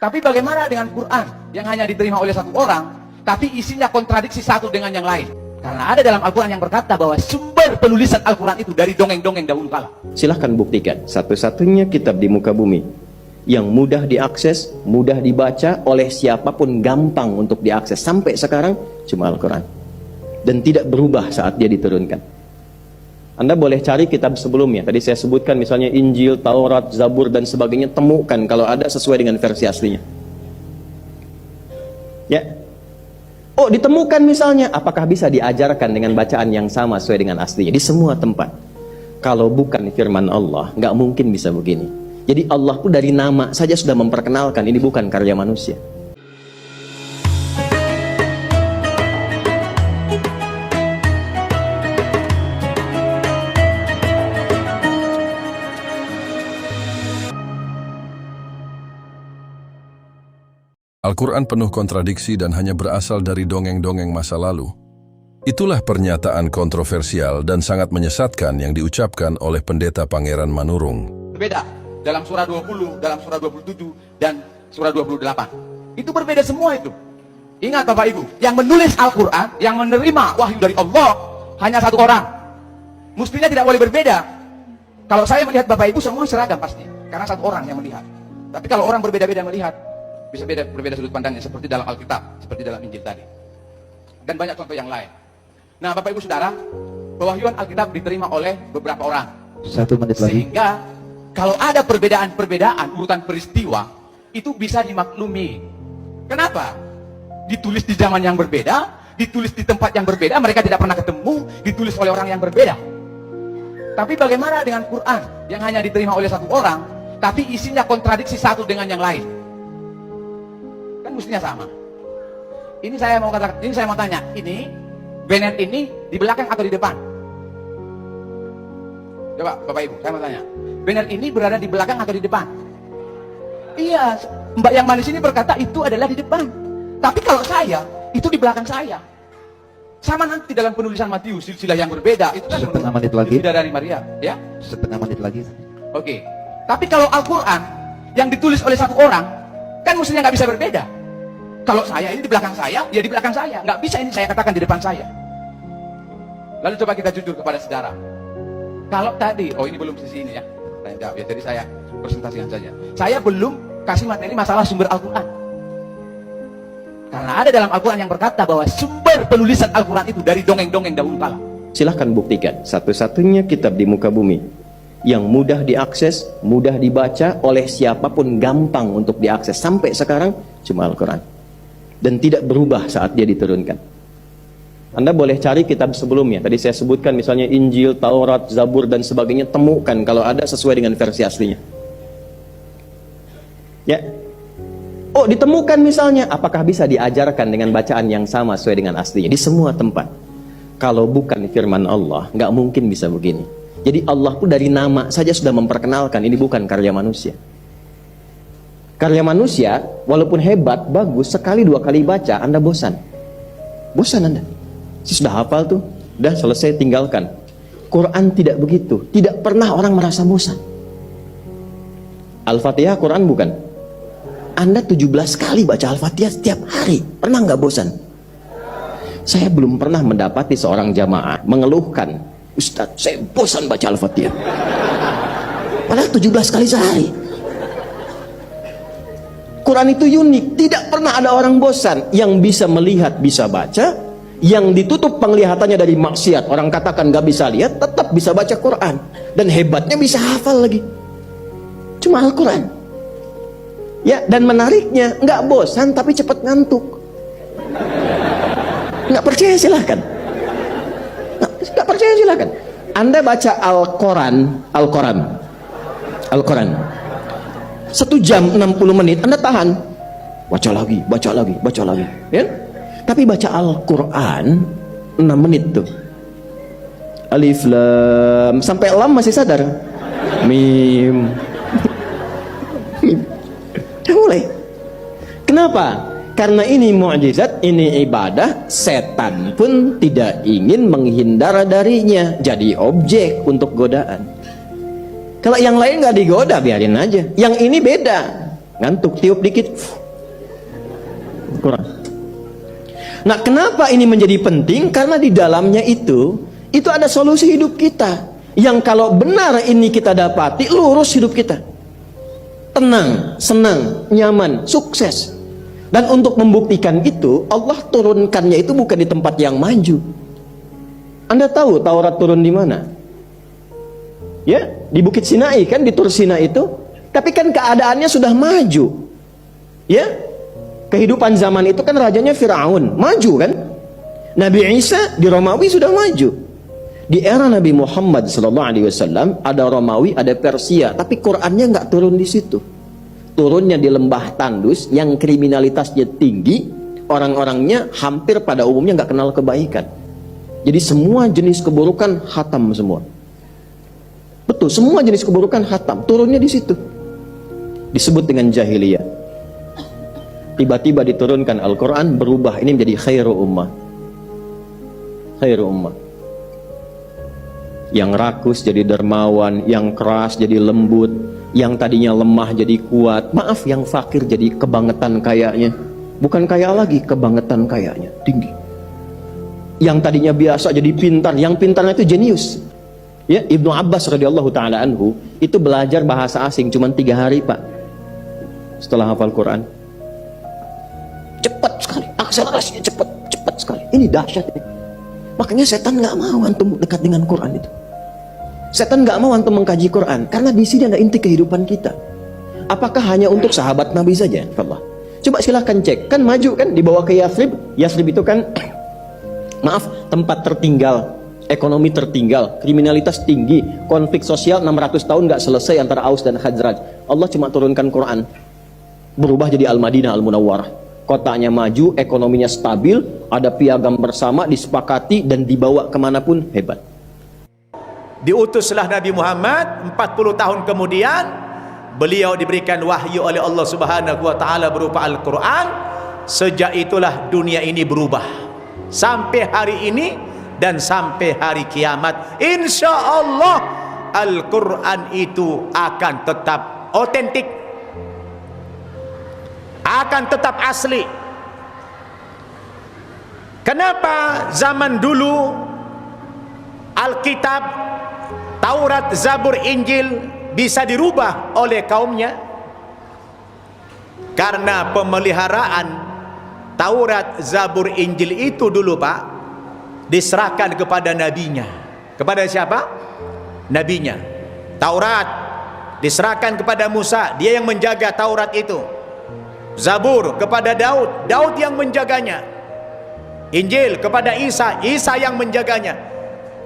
Tapi bagaimana dengan Quran yang hanya diterima oleh satu orang, tapi isinya kontradiksi satu dengan yang lain? Karena ada dalam Al-Quran yang berkata bahwa sumber penulisan Al-Quran itu dari dongeng-dongeng dahulu kala. Silahkan buktikan, satu-satunya kitab di muka bumi yang mudah diakses, mudah dibaca oleh siapapun, gampang untuk diakses sampai sekarang, cuma Al-Quran. Dan tidak berubah saat dia diturunkan. Anda boleh cari kitab sebelumnya. Tadi saya sebutkan misalnya Injil, Taurat, Zabur dan sebagainya. Temukan kalau ada sesuai dengan versi aslinya. Ya. Oh, ditemukan misalnya. Apakah bisa diajarkan dengan bacaan yang sama sesuai dengan aslinya? Di semua tempat. Kalau bukan firman Allah, nggak mungkin bisa begini. Jadi Allah pun dari nama saja sudah memperkenalkan ini bukan karya manusia. Al-Quran penuh kontradiksi dan hanya berasal dari dongeng-dongeng masa lalu. Itulah pernyataan kontroversial dan sangat menyesatkan yang diucapkan oleh Pendeta Pangeran Manurung. Berbeda dalam surah 20, dalam surah 27, dan surah 28. Itu berbeda semua itu. Ingat Bapak Ibu, yang menulis Al-Quran, yang menerima wahyu dari Allah, hanya satu orang. Mestinya tidak boleh berbeda. Kalau saya melihat Bapak Ibu semua seragam pasti, karena satu orang yang melihat. Tapi kalau orang berbeda-beda melihat, bisa berbeda sudut pandangnya, seperti dalam Alkitab, seperti dalam Injil tadi. Dan banyak contoh yang lain. Nah, Bapak Ibu Saudara, pewahyuan Alkitab diterima oleh beberapa orang. 1 menit lagi. Sehingga kalau ada perbedaan-perbedaan urutan peristiwa, itu bisa dimaklumi. Kenapa? Ditulis di zaman yang berbeda, ditulis di tempat yang berbeda, mereka tidak pernah ketemu, ditulis oleh orang yang berbeda. Tapi bagaimana dengan Quran yang hanya diterima oleh satu orang, tapi isinya kontradiksi satu dengan yang lain? Kan mestinya sama. Ini saya mau katakan, ini saya mau tanya, ini banner ini di belakang atau di depan? Coba Bapak Ibu, saya mau tanya, banner ini berada di belakang atau di depan? Iya, Mbak yang manis ini berkata itu adalah di depan. Tapi kalau saya, itu di belakang saya. Sama nanti dalam penulisan Matius, silsilah yang berbeda, itu kan setengah menit lagi. tidak dari Maria, ya? Setengah menit lagi. Oke. Tapi kalau Al-Quran yang ditulis oleh satu orang, kan mestinya nggak bisa berbeda. Kalau saya ini di belakang saya, ya di belakang saya. Nggak bisa ini saya katakan di depan saya. Lalu coba kita jujur kepada saudara. Kalau tadi, oh ini belum sisi ini ya. Saya jawab ya, jadi saya presentasikan saja. Saya belum kasih materi masalah sumber Al-Quran. Karena ada dalam Al-Quran yang berkata bahwa sumber penulisan Al-Quran itu dari dongeng-dongeng dahulu kala. Silahkan buktikan, satu-satunya kitab di muka bumi yang mudah diakses, mudah dibaca oleh siapapun, gampang untuk diakses sampai sekarang, cuma Al-Quran. Dan tidak berubah saat dia diturunkan. Anda boleh cari kitab sebelumnya. Tadi saya sebutkan misalnya Injil, Taurat, Zabur dan sebagainya. Temukan kalau ada sesuai dengan versi aslinya. Ya. Oh, ditemukan misalnya. Apakah bisa diajarkan dengan bacaan yang sama sesuai dengan aslinya? Di semua tempat. Kalau bukan firman Allah, nggak mungkin bisa begini. Jadi Allah pun dari nama saja sudah memperkenalkan ini bukan karya manusia. Karya manusia, walaupun hebat, bagus, sekali dua kali baca, Anda bosan. Bosan Anda. Saya sudah hafal tuh, udah selesai tinggalkan. Quran tidak begitu. Tidak pernah orang merasa bosan. Al-Fatihah Quran bukan? Anda 17 kali baca Al-Fatihah setiap hari. Pernah nggak bosan? Saya belum pernah mendapati seorang jamaah mengeluhkan, Ustaz, saya bosan baca Al-Fatihah. Padahal 17 kali sehari. Quran itu unik, tidak pernah ada orang bosan. Yang bisa melihat, bisa baca. Yang ditutup penglihatannya dari maksiat, orang katakan gak bisa lihat, tetap bisa baca Quran. Dan hebatnya bisa hafal lagi. Cuma Al-Quran. Ya, dan menariknya, gak bosan tapi cepat ngantuk. Gak percaya silahkan. Gak percaya silahkan. Anda baca Al-Quran, Al-Quran 1 jam 60 menit Anda tahan, baca lagi, baca lagi, baca lagi, ya? Tapi baca Al-Quran 6 menit tuh, Alif Lam sampai Lam masih sadar, Mim. Mulai. Kenapa? Karena ini mukjizat, ini ibadah. Setan pun tidak ingin menghindar darinya, jadi objek untuk godaan. Kalau yang lain nggak digoda, biarin aja. Yang ini beda. Ngantuk, tiup dikit, kurang. Nah, kenapa ini menjadi penting? Karena di dalamnya itu ada solusi hidup kita. Yang kalau benar ini kita dapati, lurus hidup kita. Tenang, senang, nyaman, sukses. Dan untuk membuktikan itu, Allah turunkannya itu bukan di tempat yang maju. Anda tahu Taurat turun di mana? Ya, di Bukit Sinai kan, di Tur Sinai itu. Tapi kan keadaannya sudah maju. Ya, kehidupan zaman itu kan rajanya Fir'aun, maju kan? Nabi Isa di Romawi sudah maju. Di era Nabi Muhammad SAW ada Romawi, ada Persia, tapi Qurannya nggak turun di situ. Turunnya di lembah tandus yang kriminalitasnya tinggi, orang-orangnya hampir pada umumnya nggak kenal kebaikan. Jadi semua jenis keburukan hatam semua. Betul, semua jenis keburukan hatam, turunnya di situ. Disebut dengan jahiliyah. Tiba-tiba diturunkan Al-Quran, berubah ini menjadi khairu ummah. Khairu ummah. Yang rakus jadi dermawan, yang keras jadi lembut, yang tadinya lemah jadi kuat. Maaf, yang fakir jadi kebangetan kayanya. Bukan kaya lagi, kebangetan kayanya tinggi. Yang tadinya biasa jadi pintar, yang pintarnya itu jenius. Ya, Ibnu Abbas radhiyallahu taala anhu itu belajar bahasa asing cuma 3 hari, Pak. Setelah hafal Quran. Cepat sekali, akselerasinya cepat sekali. Ini dahsyat ini. Makanya setan nggak mau antum dekat dengan Quran itu. Setan nggak mau antum mengkaji Quran karena di sini ada inti kehidupan kita. Apakah hanya untuk sahabat Nabi saja? Allah. Coba silahkan cek, kan maju kan dibawa ke Yathrib. Yathrib itu kan maaf, tempat tertinggal, ekonomi tertinggal, kriminalitas tinggi, konflik sosial 600 tahun nggak selesai antara Aus dan Khazraj. Allah cuma turunkan Quran, berubah jadi Al-Madinah Al-Munawwarah. Kotanya maju, ekonominya stabil, ada piagam bersama, disepakati dan dibawa kemanapun, hebat. Diutuslah Nabi Muhammad 40 tahun kemudian, beliau diberikan wahyu oleh Allah Subhanahu wa taala berupa Al-Qur'an. Sejak itulah dunia ini berubah sampai hari ini dan sampai hari kiamat. Insya Allah Al-Quran itu akan tetap otentik, akan tetap asli. Kenapa zaman dulu Alkitab, Taurat, Zabur, Injil bisa dirubah oleh kaumnya? Karena pemeliharaan Taurat, Zabur, Injil itu dulu, Pak, diserahkan kepada nabinya. Kepada siapa? Nabinya. Taurat diserahkan kepada Musa, dia yang menjaga Taurat itu. Zabur kepada Daud, Daud yang menjaganya. Injil kepada Isa, Isa yang menjaganya.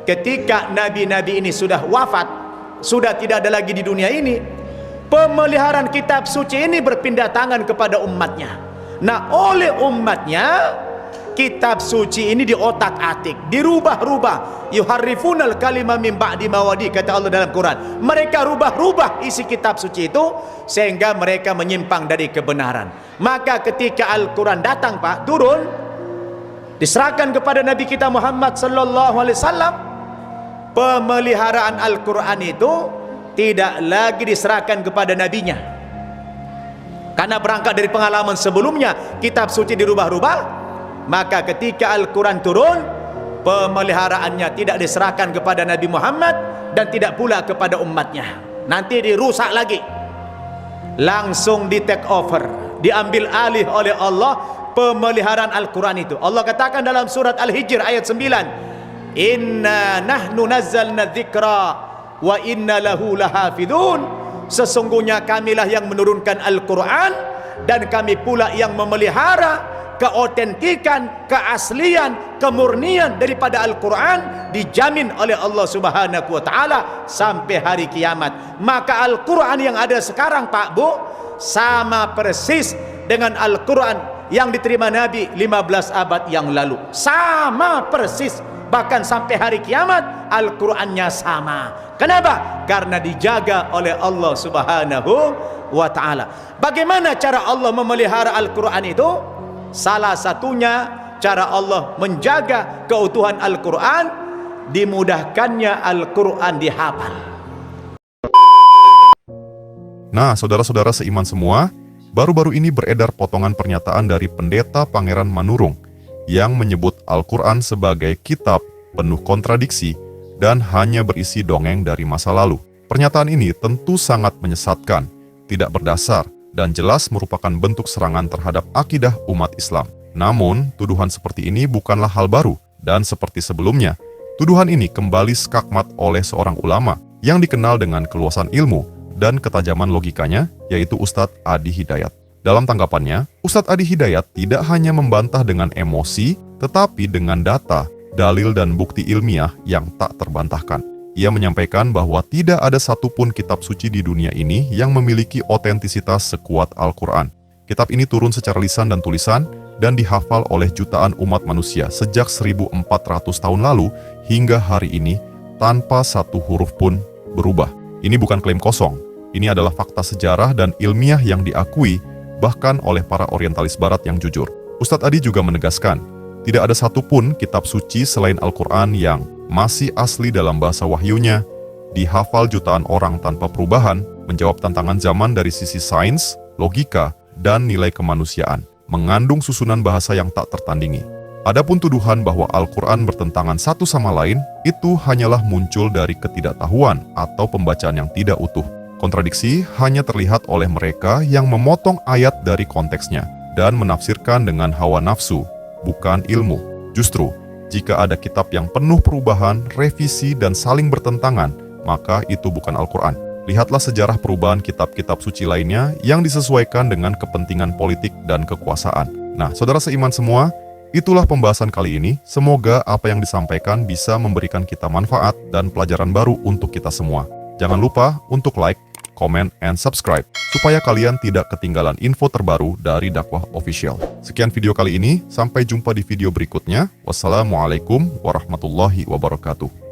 Ketika nabi-nabi ini sudah wafat, sudah tidak ada lagi di dunia ini, pemeliharaan kitab suci ini berpindah tangan kepada umatnya. Nah, oleh umatnya kitab suci ini diotak-atik, dirubah-rubah. Yuharrifunal kalimah min ba'di mawadi, kata Allah dalam Quran. Mereka rubah-rubah isi kitab suci itu sehingga mereka menyimpang dari kebenaran. Maka ketika Al-Quran datang, Pak, turun, diserahkan kepada Nabi kita Muhammad sallallahu alaihi wasallam, pemeliharaan Al-Quran itu tidak lagi diserahkan kepada nabinya. Karena berangkat dari pengalaman sebelumnya kitab suci dirubah-rubah, maka ketika Al-Quran turun, pemeliharaannya tidak diserahkan kepada Nabi Muhammad dan tidak pula kepada umatnya. Nanti dirusak lagi, langsung di take over, diambil alih oleh Allah pemeliharaan Al-Quran itu. Allah katakan dalam surat Al-Hijr ayat 9, Inna nahnu nazzalna dzikra wa inna lahu lahafidun. Sesungguhnya kamilah yang menurunkan Al-Quran dan kami pula yang memelihara keotentikan, keaslian, kemurnian daripada Al-Quran, dijamin oleh Allah Subhanahu wa taala sampai hari kiamat. Maka Al-Quran yang ada sekarang, Pak Bu, sama persis dengan Al-Quran yang diterima Nabi 15 abad yang lalu. Sama persis, bahkan sampai hari kiamat Al-Qurannya sama. Kenapa? Karena dijaga oleh Allah Subhanahu wa ta'ala. Bagaimana cara Allah memelihara Al-Quran itu? Salah satunya cara Allah menjaga keutuhan Al-Quran, dimudahkannya Al-Quran dihafal. Nah, saudara-saudara seiman semua, baru-baru ini beredar potongan pernyataan dari Pendeta Pangeran Manurung yang menyebut Al-Quran sebagai kitab penuh kontradiksi dan hanya berisi dongeng dari masa lalu. Pernyataan ini tentu sangat menyesatkan, tidak berdasar, dan jelas merupakan bentuk serangan terhadap akidah umat Islam. Namun, tuduhan seperti ini bukanlah hal baru, dan seperti sebelumnya, tuduhan ini kembali skakmat oleh seorang ulama yang dikenal dengan keluasan ilmu dan ketajaman logikanya, yaitu Ustadz Adi Hidayat. Dalam tanggapannya, Ustadz Adi Hidayat tidak hanya membantah dengan emosi, tetapi dengan data, dalil dan bukti ilmiah yang tak terbantahkan. Ia menyampaikan bahwa tidak ada satupun kitab suci di dunia ini yang memiliki otentisitas sekuat Al-Quran. Kitab ini turun secara lisan dan tulisan dan dihafal oleh jutaan umat manusia sejak 1400 tahun lalu hingga hari ini tanpa satu huruf pun berubah. Ini bukan klaim kosong. Ini adalah fakta sejarah dan ilmiah yang diakui bahkan oleh para orientalis barat yang jujur. Ustadz Adi juga menegaskan, tidak ada satupun kitab suci selain Al-Quran yang masih asli dalam bahasa wahyunya, dihafal jutaan orang tanpa perubahan, menjawab tantangan zaman dari sisi sains, logika, dan nilai kemanusiaan, mengandung susunan bahasa yang tak tertandingi. Adapun tuduhan bahwa Al-Quran bertentangan satu sama lain, itu hanyalah muncul dari ketidaktahuan atau pembacaan yang tidak utuh. Kontradiksi hanya terlihat oleh mereka yang memotong ayat dari konteksnya dan menafsirkan dengan hawa nafsu, bukan ilmu. Justru, jika ada kitab yang penuh perubahan, revisi, dan saling bertentangan, maka itu bukan Al-Quran. Lihatlah sejarah perubahan kitab-kitab suci lainnya yang disesuaikan dengan kepentingan politik dan kekuasaan. Nah, saudara seiman semua, itulah pembahasan kali ini. Semoga apa yang disampaikan bisa memberikan kita manfaat dan pelajaran baru untuk kita semua. Jangan lupa untuk like, comment, and subscribe, supaya kalian tidak ketinggalan info terbaru dari Dakwah Official. Sekian video kali ini, sampai jumpa di video berikutnya. Wassalamualaikum warahmatullahi wabarakatuh.